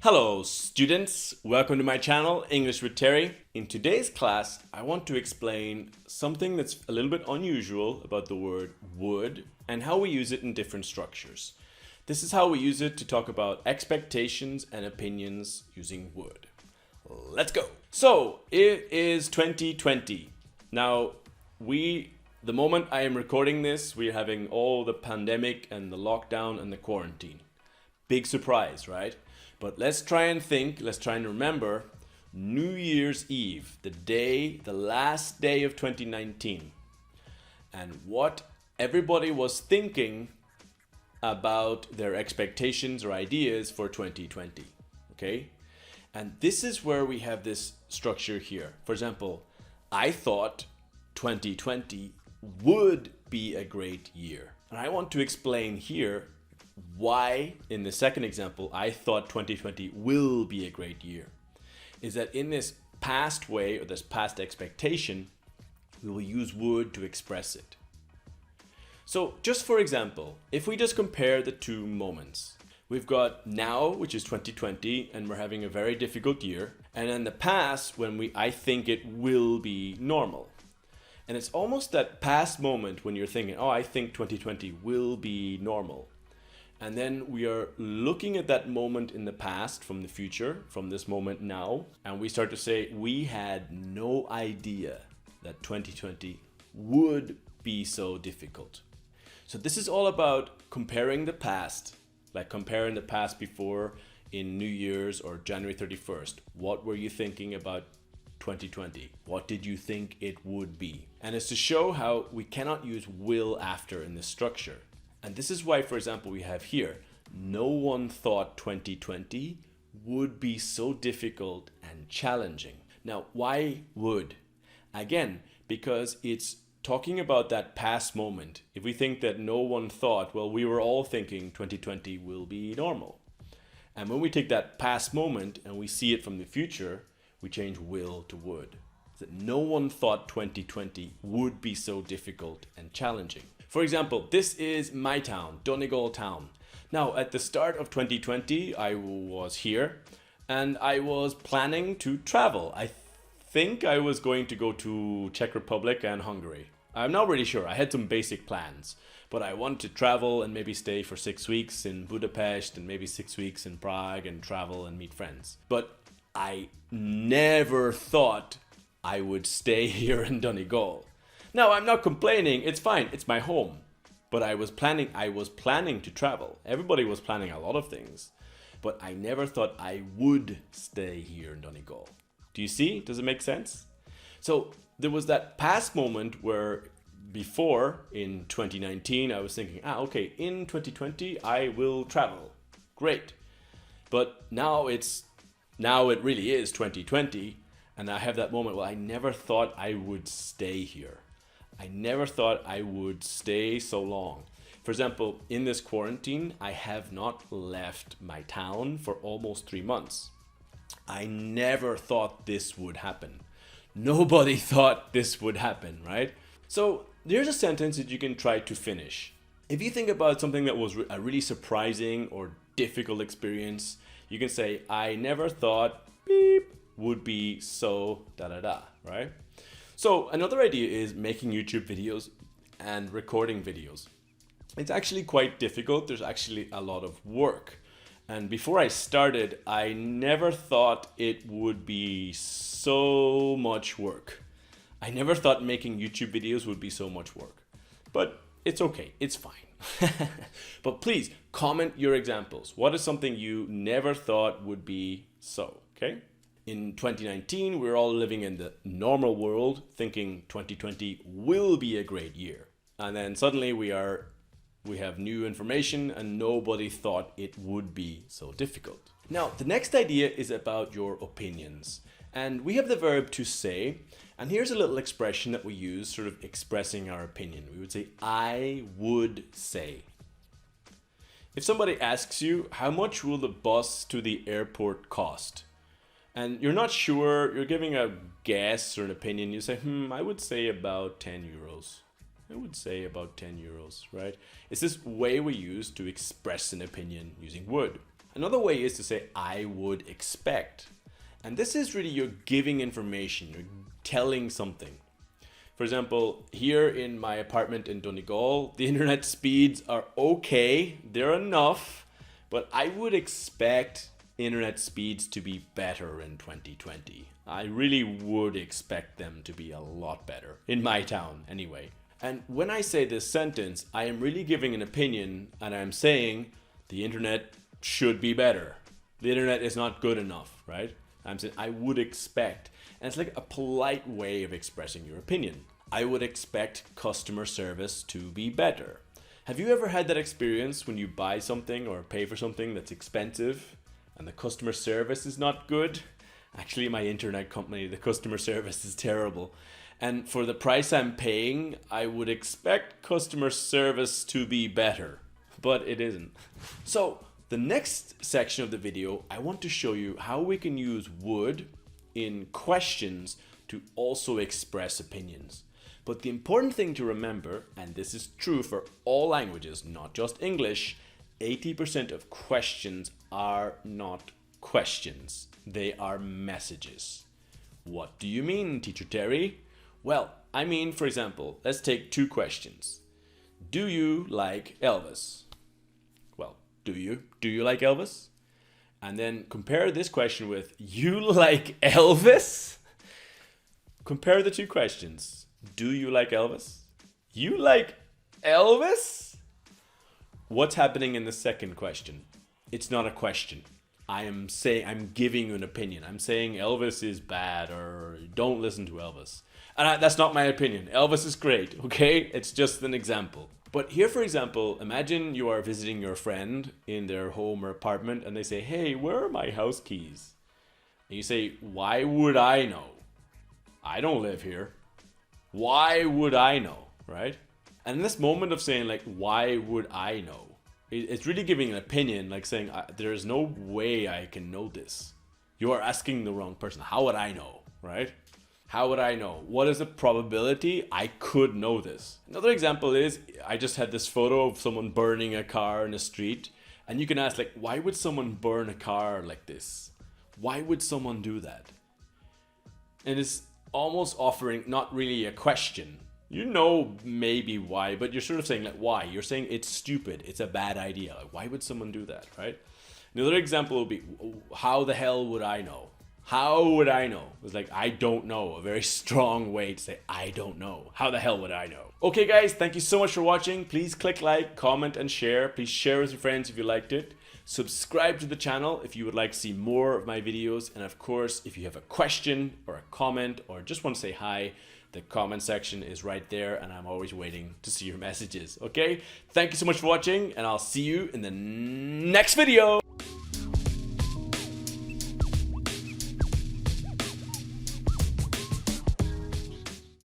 Hello students, welcome to my channel, English with Terry. In today's class, I want to explain something that's a little bit unusual about the word would and how we use it in different structures. This is how we use it to talk about expectations and opinions using would. Let's go. So it is 2020. Now the moment I am recording this, we're having all the pandemic and the lockdown and the quarantine. Big surprise, right? But let's try and remember New Year's Eve, the last day of 2019, and what everybody was thinking about their expectations or ideas for 2020, okay? And this is where we have this structure here. For example, I thought 2020 would be a great year. And I want to explain here why, in the second example, I thought 2020 will be a great year. Is that in this past way, or this past expectation, we will use would to express it. So just for example, if we just compare the two moments, we've got now, which is 2020, and we're having a very difficult year. And in the past, I think it will be normal. And it's almost that past moment when you're thinking, oh, I think 2020 will be normal. And then we are looking at that moment in the past from the future, from this moment now, and we start to say we had no idea that 2020 would be so difficult. So this is all about comparing the past, like comparing the past before in New Year's or January 31st. What were you thinking about 2020? What did you think it would be? And it's to show how we cannot use will after in this structure. And this is why, for example, we have here, no one thought 2020 would be so difficult and challenging. Now, why would? Again, because it's talking about that past moment. If we think that no one thought, well, we were all thinking 2020 will be normal. And when we take that past moment and we see it from the future, we change will to would. That no one thought 2020 would be so difficult and challenging. For example, this is my town, Donegal Town. Now, at the start of 2020, I was here and I was planning to travel. I think I was going to go to Czech Republic and Hungary. I'm not really sure. I had some basic plans, but I wanted to travel and maybe stay for 6 weeks in Budapest and maybe 6 weeks in Prague and travel and meet friends. But I never thought I would stay here in Donegal. Now, I'm not complaining, it's fine, it's my home. But I was planning to travel. Everybody was planning a lot of things. But I never thought I would stay here in Donegal. Do you see? Does it make sense? So there was that past moment where before, in 2019, I was thinking, okay, in 2020, I will travel. Great. But now it really is 2020. And I have that moment, well, I never thought I would stay here. I never thought I would stay so long. For example, in this quarantine, I have not left my town for almost 3 months. I never thought this would happen. Nobody thought this would happen, right? So there's a sentence that you can try to finish. If you think about something that was a really surprising or difficult experience, you can say, I never thought beep would be so da-da-da, right? So another idea is making YouTube videos and recording videos. It's actually quite difficult. There's actually a lot of work. And before I started, I never thought it would be so much work. I never thought making YouTube videos would be so much work. But it's okay, it's fine. But please comment your examples. What is something you never thought would be so, okay? In 2019, we're all living in the normal world, thinking 2020 will be a great year. And then suddenly we have new information and nobody thought it would be so difficult. Now, the next idea is about your opinions. And we have the verb to say, and here's a little expression that we use sort of expressing our opinion. We would say, I would say. If somebody asks you, how much will the bus to the airport cost? And you're not sure, you're giving a guess or an opinion, you say, I would say about 10 euros. I would say about 10 euros, right? It's this way we use to express an opinion using would. Another way is to say, I would expect. And this is really you're giving information, you're telling something. For example, here in my apartment in Donegal, the internet speeds are okay, they're enough, but I would expect internet speeds to be better in 2020. I really would expect them to be a lot better, in my town anyway. And when I say this sentence, I am really giving an opinion, and I'm saying the internet should be better. The internet is not good enough, right? I'm saying I would expect. And it's like a polite way of expressing your opinion. I would expect customer service to be better. Have you ever had that experience when you buy something or pay for something that's expensive and the customer service is not good? Actually, my internet company, the customer service is terrible. And for the price I'm paying, I would expect customer service to be better, but it isn't. So the next section of the video, I want to show you how we can use would in questions to also express opinions. But the important thing to remember, and this is true for all languages, not just English, 80% of questions are not questions. They are messages. What do you mean, Teacher Terry? Well, I mean, for example, let's take two questions. Do you like Elvis? Well, do you? Do you like Elvis? And then compare this question with, you like Elvis? Compare the two questions. Do you like Elvis? You like Elvis? What's happening in the second question? It's not a question. I'm giving you an opinion. I'm saying Elvis is bad or don't listen to Elvis. And that's not my opinion. Elvis is great, okay? It's just an example. But here, for example, imagine you are visiting your friend in their home or apartment and they say, hey, where are my house keys? And you say, why would I know? I don't live here. Why would I know, right? And in this moment of saying like, why would I know? It's really giving an opinion, like saying, there is no way I can know this. You are asking the wrong person. How would I know, right? How would I know? What is the probability I could know this? Another example is, I just had this photo of someone burning a car in the street. And you can ask like, why would someone burn a car like this? Why would someone do that? And it's almost offering not really a question. You know maybe why, but you're sort of saying like why. You're saying it's stupid, it's a bad idea. Like, why would someone do that, right? Another example would be, how the hell would I know? How would I know? It's like, I don't know. A very strong way to say, I don't know. How the hell would I know? Okay guys, thank you so much for watching. Please click like, comment and share. Please share with your friends if you liked it. Subscribe to the channel if you would like to see more of my videos. And of course, if you have a question or a comment or just want to say hi, the comment section is right there and I'm always waiting to see your messages, okay? Thank you so much for watching and I'll see you in the next video.